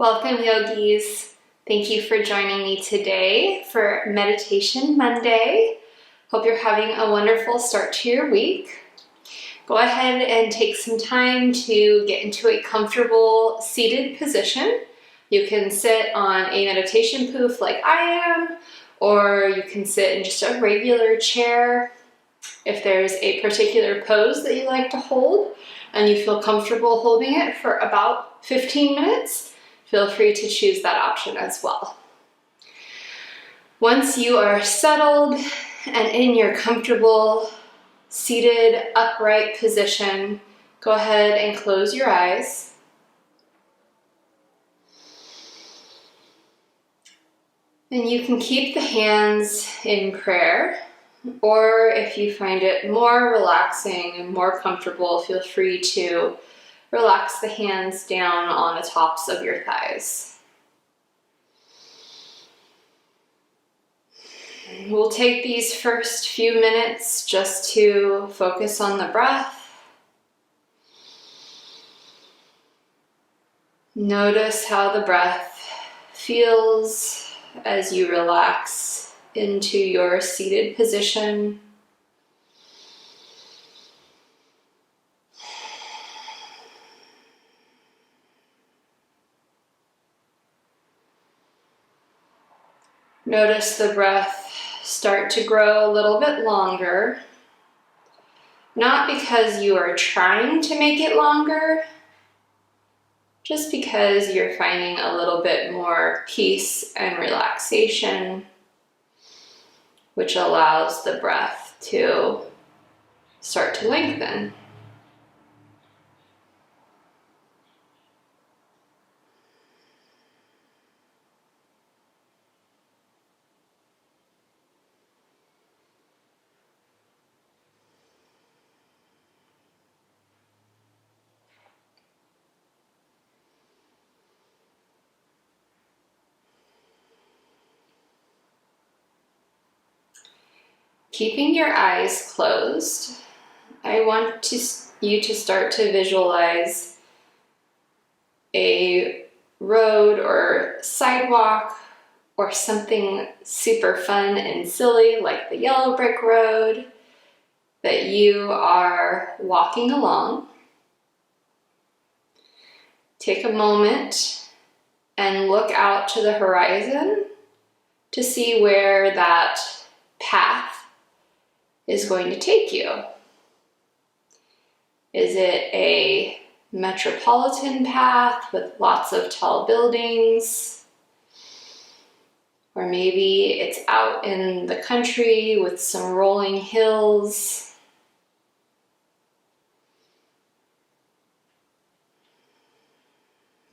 Welcome, yogis. Thank you for joining me today for Meditation Monday. Hope you're having a wonderful start to your week. Go ahead and take some time to get into a comfortable seated position. You can sit on a meditation poof like I am, or you can sit in just a regular chair. If there's a particular pose that you like to hold and you feel comfortable holding it for about 15 minutes, feel free to choose that option as well. Once you are settled and in your comfortable, seated, upright position, go ahead and close your eyes. And you can keep the hands in prayer, or if you find it more relaxing and more comfortable, feel free to relax the hands down on the tops of your thighs. We'll take these first few minutes just to focus on the breath. Notice how the breath feels as you relax into your seated position. Notice the breath start to grow a little bit longer, not because you are trying to make it longer, just because you're finding a little bit more peace and relaxation, which allows the breath to start to lengthen. Keeping your eyes closed, I want you to start to visualize a road or sidewalk or something super fun and silly like the yellow brick road that you are walking along. Take a moment and look out to the horizon to see where that path is going to take you. Is it a metropolitan path with lots of tall buildings? Or maybe it's out in the country with some rolling hills.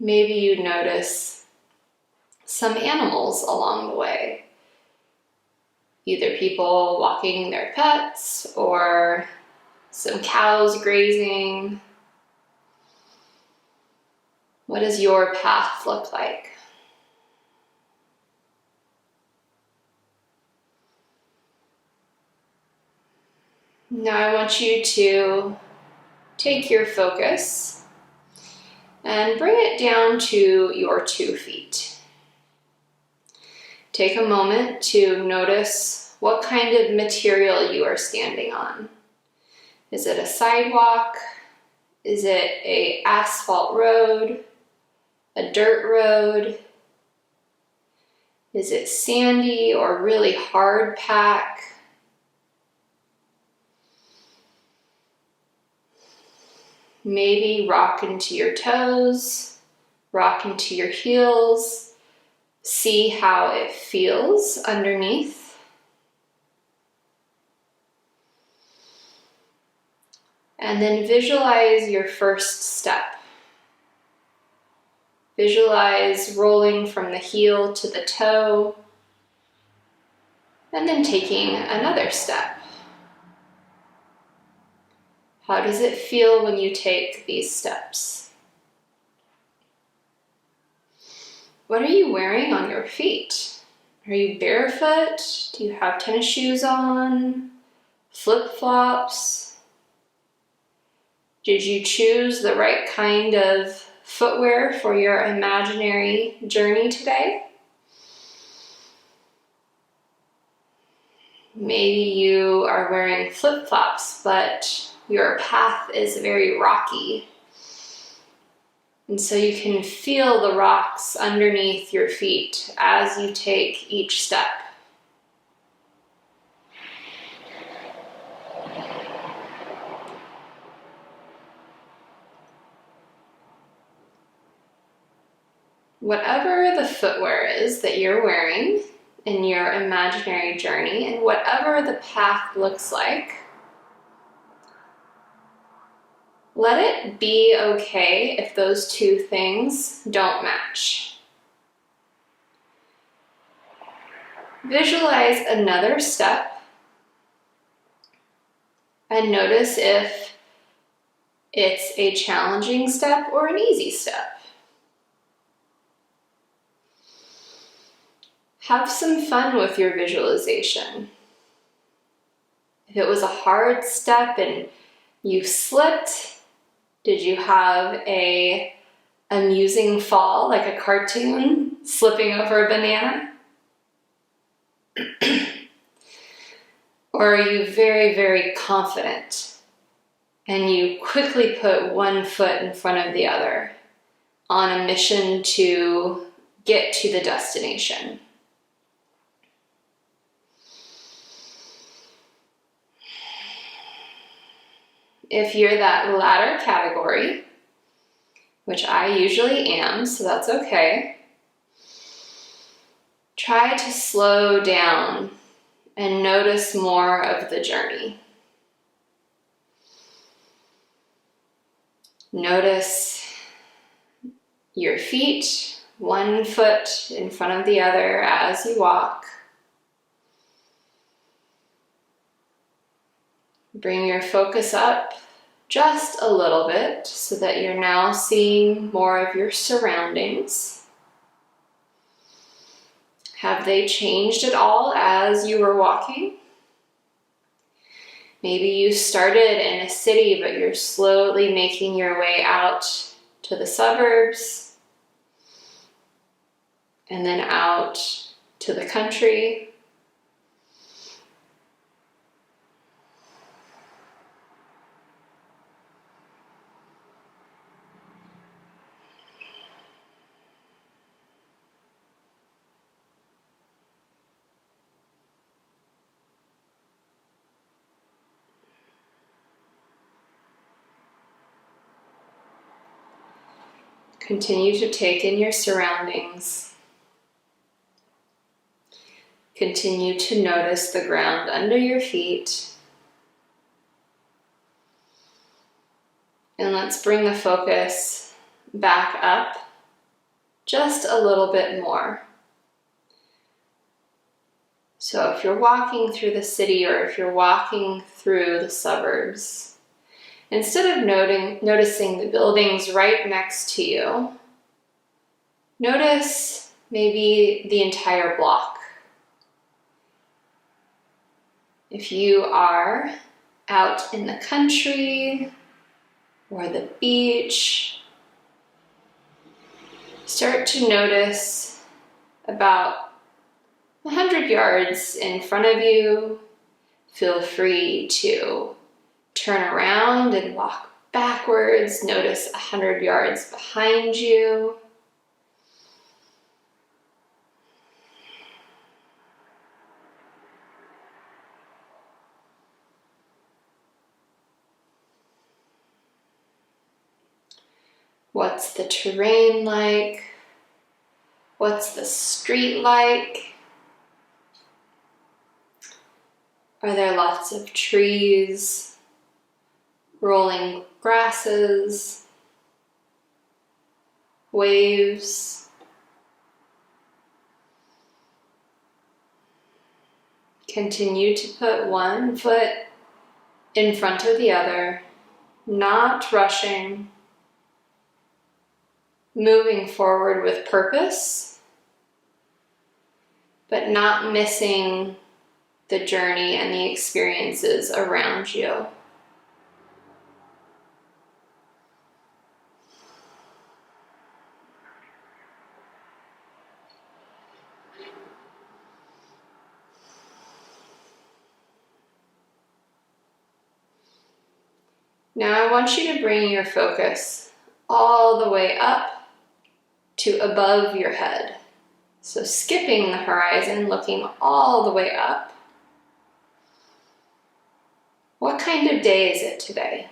Maybe you notice some animals along the way. Either people walking their pets or some cows grazing. What does your path look like? Now I want you to take your focus and bring it down to your 2 feet. Take a moment to notice what kind of material you are standing on. Is it a sidewalk? Is it an asphalt road? A dirt road? Is it sandy or really hard pack? Maybe rock into your toes, rock into your heels. See how it feels underneath. And then visualize your first step. Visualize rolling from the heel to the toe, and then taking another step. How does it feel when you take these steps? What are you wearing on your feet? Are you barefoot? Do you have tennis shoes on? Flip-flops? Did you choose the right kind of footwear for your imaginary journey today. Maybe you are wearing flip-flops, but your path is very rocky. And so you can feel the rocks underneath your feet as you take each step. Whatever the footwear is that you're wearing in your imaginary journey, and whatever the path looks like, let it be okay if those two things don't match. Visualize another step and notice if it's a challenging step or an easy step. Have some fun with your visualization. If it was a hard step and you slipped, did you have an amusing fall, like a cartoon slipping over a banana? Or are you very, very confident and you quickly put one foot in front of the other on a mission to get to the destination? If you're that latter category, which I usually am, so that's okay, try to slow down and notice more of the journey. Notice your feet, one foot in front of the other as you walk. Bring your focus up just a little bit so that you're now seeing more of your surroundings. Have they changed at all as you were walking? Maybe you started in a city, but you're slowly making your way out to the suburbs and then out to the country. Continue to take in your surroundings. Continue to notice the ground under your feet. And let's bring the focus back up just a little bit more. So if you're walking through the city or if you're walking through the suburbs, instead of noticing the buildings right next to you, notice maybe the entire block. If you are out in the country or the beach, start to notice about 100 yards in front of you. Feel free to turn around and walk backwards. Notice 100 yards behind you. What's the terrain like? What's the street like? Are there lots of trees, rolling grasses, waves? Continue to put one foot in front of the other, not rushing, moving forward with purpose, but not missing the journey and the experiences around you. Now I want you to bring your focus all the way up to above your head. So skipping the horizon, looking all the way up. What kind of day is it today?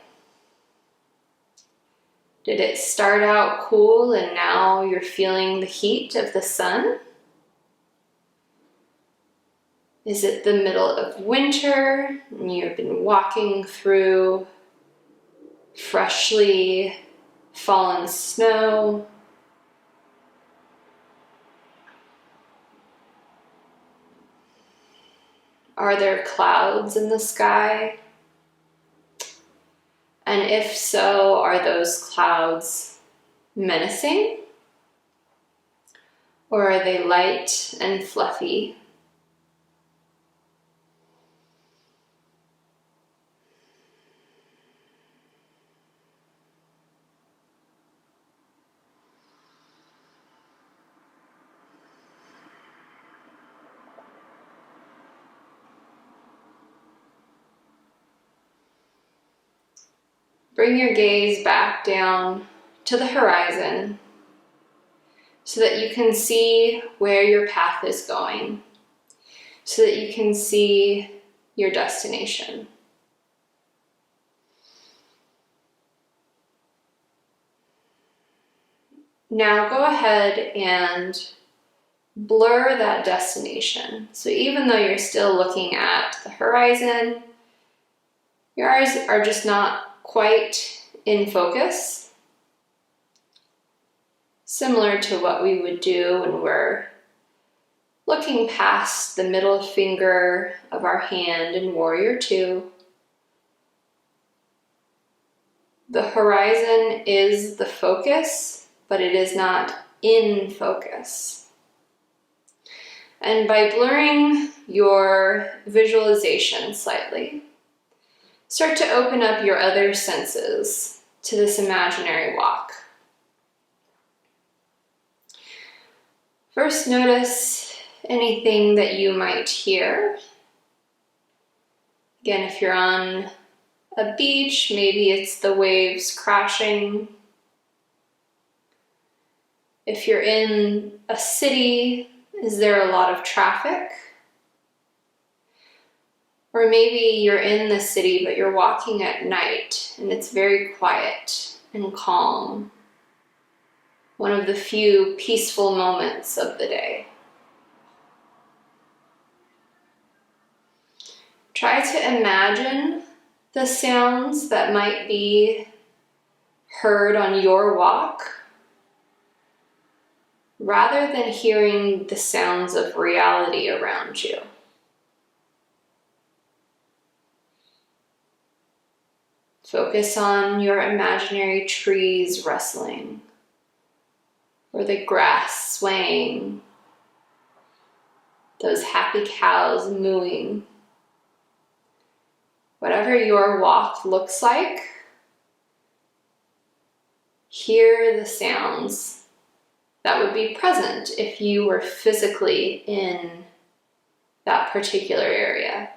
Did it start out cool and now you're feeling the heat of the sun? Is it the middle of winter and you've been walking through freshly fallen snow? Are there clouds in the sky? And if so, are those clouds menacing? Or are they light and fluffy? Bring your gaze back down to the horizon so that you can see where your path is going, so that you can see your destination. Now go ahead and blur that destination. So even though you're still looking at the horizon, your eyes are just not quite in focus, similar to what we would do when we're looking past the middle finger of our hand in Warrior Two. The horizon is the focus, but it is not in focus. And by blurring your visualization slightly, start to open up your other senses to this imaginary walk. First, notice anything that you might hear. Again, if you're on a beach, maybe it's the waves crashing. If you're in a city, is there a lot of traffic? Or maybe you're in the city, but you're walking at night and it's very quiet and calm. One of the few peaceful moments of the day. Try to imagine the sounds that might be heard on your walk, rather than hearing the sounds of reality around you. Focus on your imaginary trees rustling, or the grass swaying, those happy cows mooing. Whatever your walk looks like, hear the sounds that would be present if you were physically in that particular area.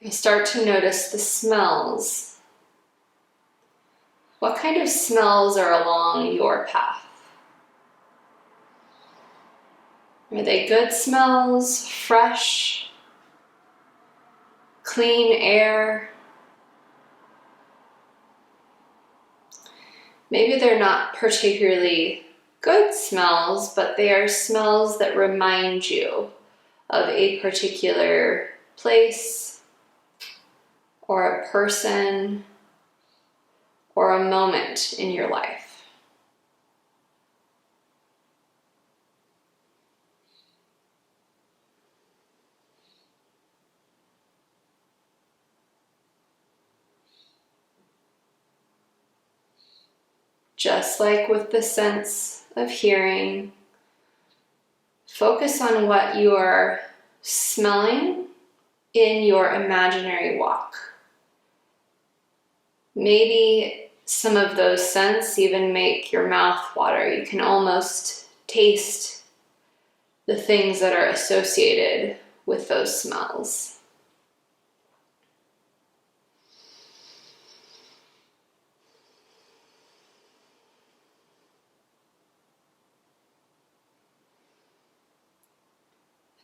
And start to notice the smells. What kind of smells are along your path? Are they good smells, fresh, clean air? Maybe they're not particularly good smells, but they are smells that remind you of a particular place, or a person, or a moment in your life. Just like with the sense of hearing, focus on what you are smelling in your imaginary walk. Maybe some of those scents even make your mouth water. You can almost taste the things that are associated with those smells.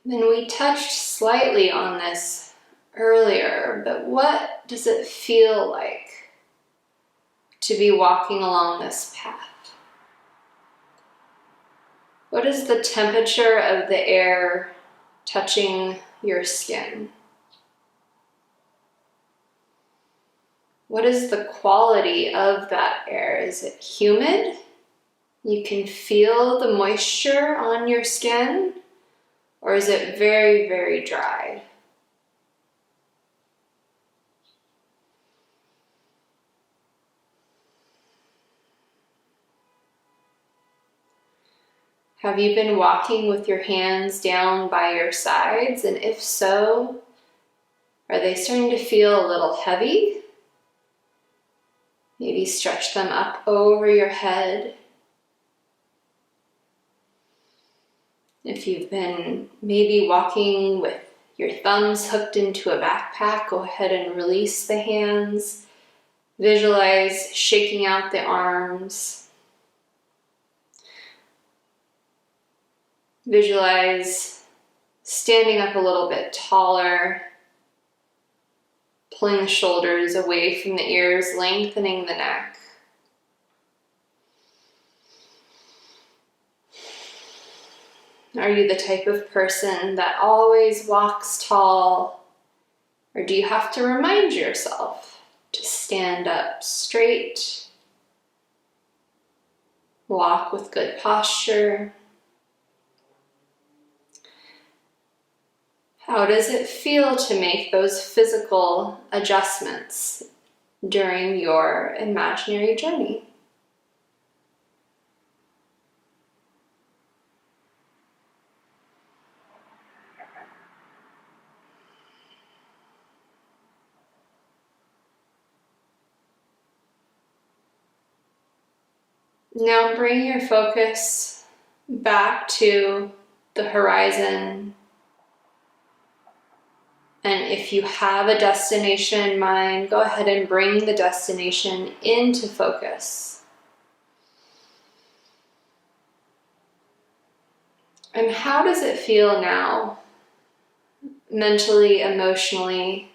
Then we touched slightly on this earlier, but what does it feel like to be walking along this path? What is the temperature of the air touching your skin? What is the quality of that air? Is it humid? You can feel the moisture on your skin? Or is it very, very dry? Have you been walking with your hands down by your sides? And if so, are they starting to feel a little heavy? Maybe stretch them up over your head. If you've been maybe walking with your thumbs hooked into a backpack, go ahead and release the hands. Visualize shaking out the arms. Visualize standing up a little bit taller, pulling the shoulders away from the ears, lengthening the neck. Are you the type of person that always walks tall, or do you have to remind yourself to stand up straight, walk with good posture? How does it feel to make those physical adjustments during your imaginary journey? Now bring your focus back to the horizon. And if you have a destination in mind, go ahead and bring the destination into focus. And how does it feel now, mentally, emotionally,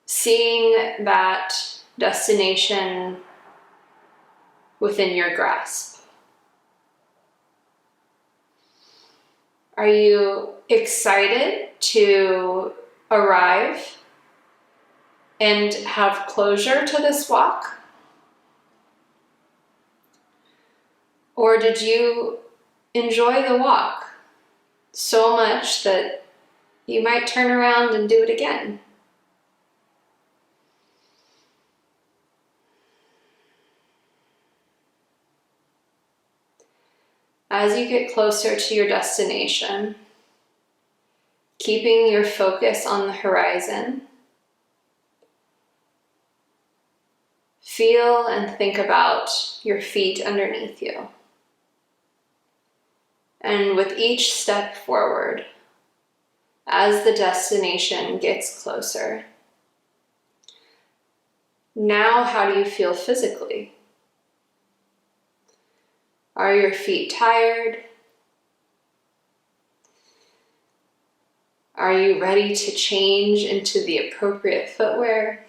seeing that destination within your grasp? Are you excited to arrive and have closure to this walk? Or did you enjoy the walk so much that you might turn around and do it again? As you get closer to your destination, keeping your focus on the horizon, feel and think about your feet underneath you. And with each step forward, as the destination gets closer, now how do you feel physically? Are your feet tired? Are you ready to change into the appropriate footwear?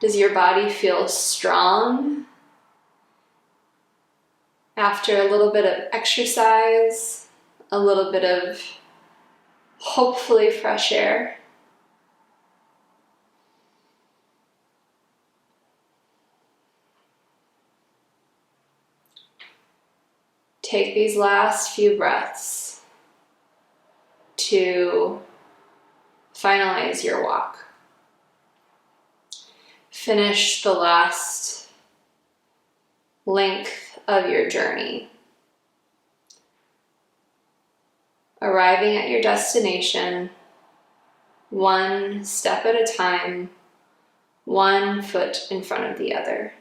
Does your body feel strong after a little bit of exercise, a little bit of hopefully fresh air? Take these last few breaths to finalize your walk. Finish the last length of your journey. Arriving at your destination, one step at a time, one foot in front of the other.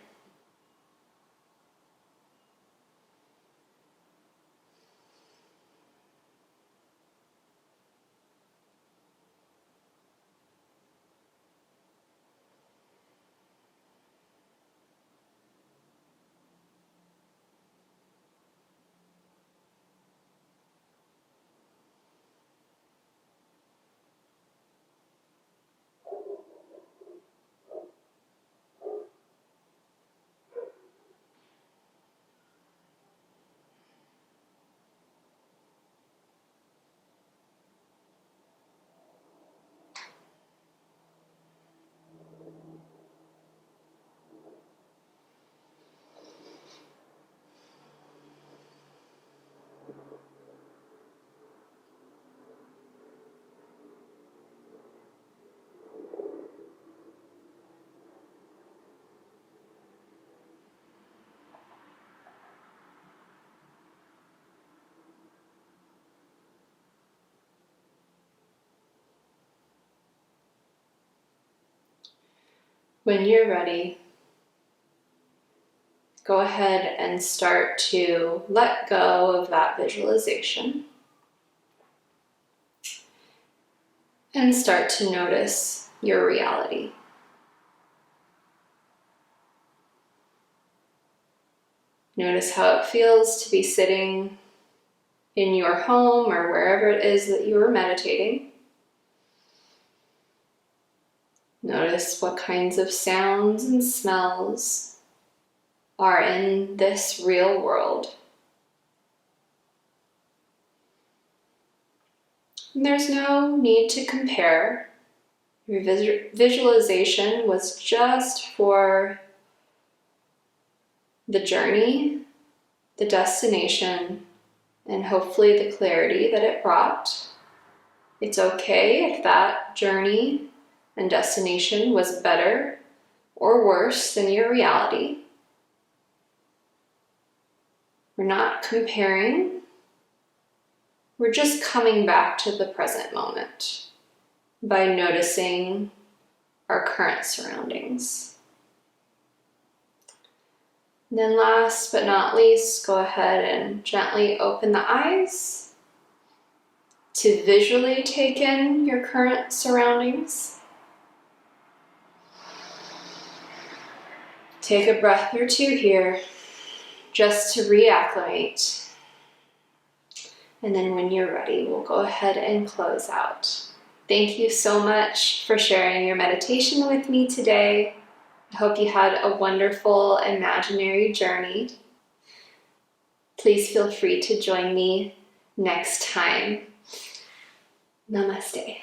When you're ready, go ahead and start to let go of that visualization and start to notice your reality. Notice how it feels to be sitting in your home or wherever it is that you are meditating. Notice what kinds of sounds and smells are in this real world. And there's no need to compare. Your visualization was just for the journey, the destination, and hopefully the clarity that it brought. It's okay if that journey and destination was better or worse than your reality. We're not comparing. We're just coming back to the present moment by noticing our current surroundings. And then last but not least, go ahead and gently open the eyes to visually take in your current surroundings. Take a breath or two here just to reacclimate. And then when you're ready, we'll go ahead and close out. Thank you so much for sharing your meditation with me today. I hope you had a wonderful imaginary journey. Please feel free to join me next time. Namaste.